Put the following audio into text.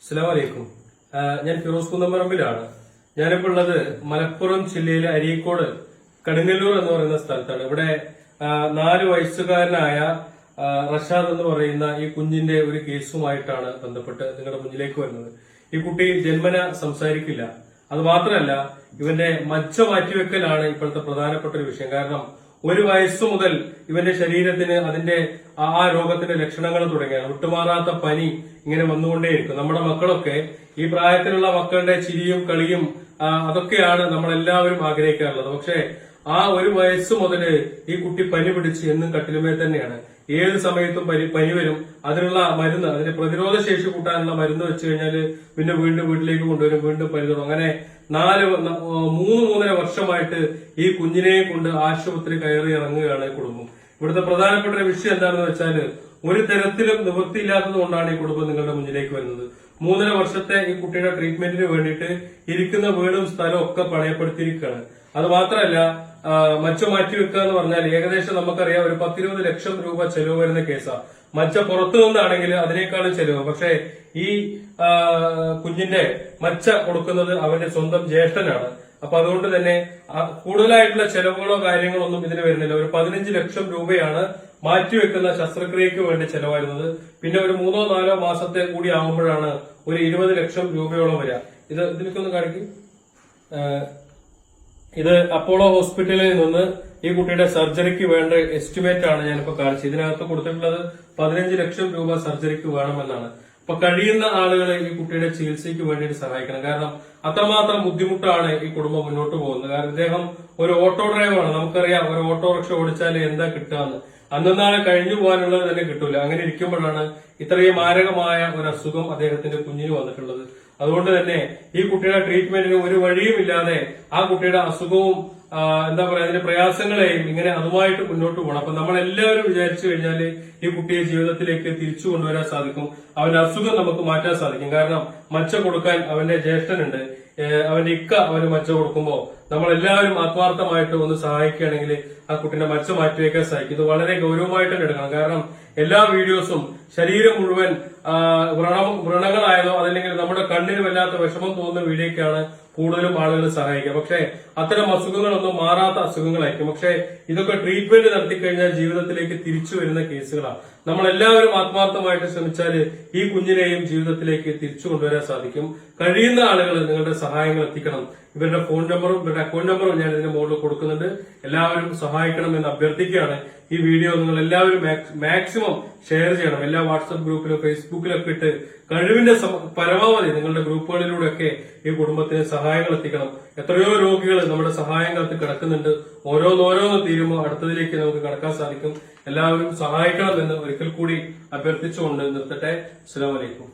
അസ്സലാമു അലൈക്കും. ഞാൻ ഫിറോസ് കുന്നമ്പറമ്പിലാണ്. ഞാനിപ്പോൾ ഉള്ളത് മലപ്പുറം ജില്ലയിലെ അരീക്കോട് കടുങ്ങല്ലൂർ എന്ന് പറയുന്ന സ്ഥലത്താണ്. ഇവിടെ 4 വയസ്സുകാരനായ റഷാദ് എന്ന് പറയുന്ന ഈ കുഞ്ഞിന്റെ ഒരു കേസുമായിട്ടാണ് ബന്ധപ്പെട്ട് നിങ്ങളുടെ മുന്നിലേക്ക് വരുന്നത്. ഈ കുട്ടി ജന്മന സംസാരിക്കില്ല. അത് മാത്രമല്ല, ഇവന്റെ മജ്ജ മാറ്റിവെക്കലാണ് ഇപ്പോഴത്തെ പ്രധാനപ്പെട്ട ഒരു വിഷയം. കാരണം 1 വയസ്സു മുതൽ ഇവന്റെ ശരീരത്തിന് അതിന്റെ ആ രോഗത്തിന്റെ ലക്ഷണങ്ങൾ തുടങ്ങിയാണ്. വിട്ടുമാറാത്ത പനി ഇങ്ങനെ വന്നുകൊണ്ടേയിരിക്കും. നമ്മുടെ മക്കളൊക്കെ ഈ പ്രായത്തിലുള്ള മക്കളുടെ ചിരിയും കളിയും അതൊക്കെയാണ് നമ്മളെല്ലാവരും ആഗ്രഹിക്കാറുള്ളത്. പക്ഷെ ആ 1 വയസ്സ് മുതല് ഈ കുട്ടി പനി പിടിച്ച് എന്നും കട്ടിലുമേ തന്നെയാണ്. ഏത് സമയത്തും പനി വരും. അതിനുള്ള മരുന്ന്, അതിന്റെ പ്രതിരോധ ശേഷി കൂട്ടാനുള്ള മരുന്ന് വെച്ച് കഴിഞ്ഞാൽ പിന്നെ വീണ്ടും വീട്ടിലേക്ക് കൊണ്ടുവരും, വീണ്ടും പനി തുടങ്ങും. അങ്ങനെ 3.5 വർഷമായിട്ട് ഈ കുഞ്ഞിനെ കൊണ്ട് ആശുപത്രി കയറി ഇറങ്ങുകയാണ് ഈ കുടുംബം. ഇവിടുത്തെ പ്രധാനപ്പെട്ട ഒരു വിഷയം എന്താണെന്ന് വെച്ചാൽ, ഒരു തരത്തിലും നിവൃത്തിയില്ലാത്തത് കൊണ്ടാണ് ഈ കുടുംബം നിങ്ങളുടെ മുന്നിലേക്ക് വരുന്നത്. 3.5 വർഷത്തെ ഈ കുട്ടിയുടെ ട്രീറ്റ്മെന്റിന് വേണ്ടിയിട്ട് ഇരിക്കുന്ന വീടും സ്ഥലവും ഒക്കെ പണയപ്പെടുത്തിയിരിക്കുകയാണ്. അത് മാത്രമല്ല, മജ്ജ മാറ്റിവെക്കുക എന്ന് പറഞ്ഞാൽ ഏകദേശം നമുക്കറിയാം ഒരു 10-20 ലക്ഷം രൂപ ചെലവ് വരുന്ന കേസാണ്. മജ്ജ പുറത്തു നിന്നാണെങ്കിൽ അതിനേക്കാളും ചെലവ്. പക്ഷെ ഈ കുഞ്ഞിന്റെ മജ്ജ കൊടുക്കുന്നത് അവന്റെ സ്വന്തം ജ്യേഷ്ഠനാണ്. അപ്പൊ അതുകൊണ്ട് തന്നെ കൂടുതലായിട്ടുള്ള ചെലവുകളോ കാര്യങ്ങളോ ഒന്നും ഇതിന് വരുന്നില്ല. ഒരു 15 ലക്ഷം രൂപയാണ് മാറ്റിവെക്കുന്ന ശസ്ത്രക്രിയക്ക് വേണ്ടി ചെലവായിരുന്നത്. പിന്നെ ഒരു 3-4 മാസത്തെ കൂടി ആകുമ്പോഴാണ് ഒരു 20 ലക്ഷം രൂപയോളം വരിക. ഇതിലേക്കൊന്ന് കാണിക്കും. ഇത് അപ്പോളോ ഹോസ്പിറ്റലിൽ നിന്ന് ഈ കുട്ടിയുടെ സർജറിക്ക് വേണ്ട എസ്റ്റിമേറ്റ് ആണ് ഞാനിപ്പോ കാണിച്ചത്. ഇതിനകത്ത് കൊടുത്തിട്ടുള്ളത് 15 ലക്ഷം രൂപ സർജറിക്ക് വേണമെന്നാണ്. അപ്പൊ കഴിയുന്ന ആളുകളെ ഈ കുട്ടിയുടെ ചികിത്സയ്ക്ക് വേണ്ടിയിട്ട് സഹായിക്കണം. കാരണം അത്രമാത്രം ബുദ്ധിമുട്ടാണ് ഈ കുടുംബം മുന്നോട്ട് പോകുന്നത്. കാരണം ഇദ്ദേഹം ഒരു ഓട്ടോ ഡ്രൈവറാണ്. നമുക്കറിയാം ഒരു ഓട്ടോറിക്ഷ ഓടിച്ചാൽ എന്താ കിട്ടുകയെന്ന്. അന്നാളെ കഴിഞ്ഞു പോകാനുള്ളത് തന്നെ കിട്ടൂല. അങ്ങനെ ഇരിക്കുമ്പോഴാണ് ഇത്രയും മാരകമായ ഒരു അസുഖം അദ്ദേഹത്തിന്റെ കുഞ്ഞിന് വന്നിട്ടുള്ളത്. അതുകൊണ്ട് തന്നെ ഈ കുട്ടിയുടെ ട്രീറ്റ്മെന്റിന് ഒരു വഴിയുമില്ലാതെ ആ കുട്ടിയുടെ അസുഖവും എന്താ പറയാ അതിന്റെ പ്രയാസങ്ങളെയും ഇങ്ങനെ അതുമായിട്ട് മുന്നോട്ട് പോകണം. അപ്പൊ നമ്മളെല്ലാവരും വിചാരിച്ചു കഴിഞ്ഞാൽ ഈ കുട്ടിയെ ജീവിതത്തിലേക്ക് തിരിച്ചു കൊണ്ടുവരാൻ സാധിക്കും. അവന്റെ അസുഖം നമുക്ക് മാറ്റാൻ സാധിക്കും. കാരണം മജ്ജ കൊടുക്കാൻ അവന്റെ ജ്യേഷ്ഠനുണ്ട്. അവന്റെ ഇക്ക അവന് മജ്ജ കൊടുക്കുമ്പോൾ നമ്മളെല്ലാവരും ആത്മാർത്ഥമായിട്ട് ഒന്ന് സഹായിക്കുകയാണെങ്കിൽ ആ കുട്ടിന്റെ മജ്ജ മാറ്റിവെക്കാൻ സാധിക്കും. ഇത് വളരെ ഗൗരവമായിട്ട് തന്നെ എടുക്കണം. കാരണം എല്ലാ വീഡിയോസും ശരീരം മുഴുവൻ വ്രണങ്ങളായതോ അതല്ലെങ്കിൽ നമ്മുടെ കണ്ണിന് വല്ലാത്ത വിഷമം തോന്നുന്ന വീഡിയോക്കാണ് കൂടുതലും ആളുകൾ സഹായിക്കുക. പക്ഷെ അത്തരം അസുഖങ്ങളൊന്നും മാറാത്ത അസുഖങ്ങളായിരിക്കും. പക്ഷെ ഇതൊക്കെ ട്രീറ്റ്മെന്റ് നടത്തിക്കഴിഞ്ഞാൽ ജീവിതത്തിലേക്ക് തിരിച്ചു വരുന്ന കേസുകളാണ്. നമ്മളെല്ലാവരും ആത്മാർത്ഥമായിട്ട് ശ്രമിച്ചാൽ ഈ കുഞ്ഞിനെയും ജീവിതത്തിലേക്ക് തിരിച്ചു കൊണ്ടുവരാൻ സാധിക്കും. കഴിയുന്ന ആളുകൾ നിങ്ങളുടെ സഹായങ്ങൾ എത്തിക്കണം. ഇവരുടെ ഫോൺ നമ്പറും ഇവരുടെ അക്കൗണ്ട് നമ്പറും ഞാൻ ഇതിന്റെ മുകളിൽ കൊടുക്കുന്നുണ്ട്. എല്ലാവരും സഹായിക്കണം എന്ന് അഭ്യർത്ഥിക്കുകയാണ്. ഈ വീഡിയോ നിങ്ങൾ എല്ലാവരും മാക്സിമം ഷെയർ ചെയ്യണം. എല്ലാ വാട്സപ്പ് ഗ്രൂപ്പിലും ഫേസ്ബുക്കിലൊക്കെ ഇട്ട് കഴിവിന്റെ പരമാവധി നിങ്ങളുടെ ഗ്രൂപ്പുകളിലൂടെയൊക്കെ ഈ കുടുംബത്തിന് സഹായങ്ങൾ എത്തിക്കണം. എത്രയോ രോഗികൾ നമ്മുടെ സഹായങ്ങൾക്ക് കിടക്കുന്നുണ്ട്. ഓരോന്നോരോന്ന് തീരുമ്പോൾ അടുത്തതിലേക്ക് നമുക്ക് കടക്കാൻ സാധിക്കും. എല്ലാവരും സഹായിക്കണമെന്ന് ഒരിക്കൽ കൂടി അഭ്യർത്ഥിച്ചുകൊണ്ട് നിർത്തട്ടെ. അസ്സലാമു അലൈക്കും.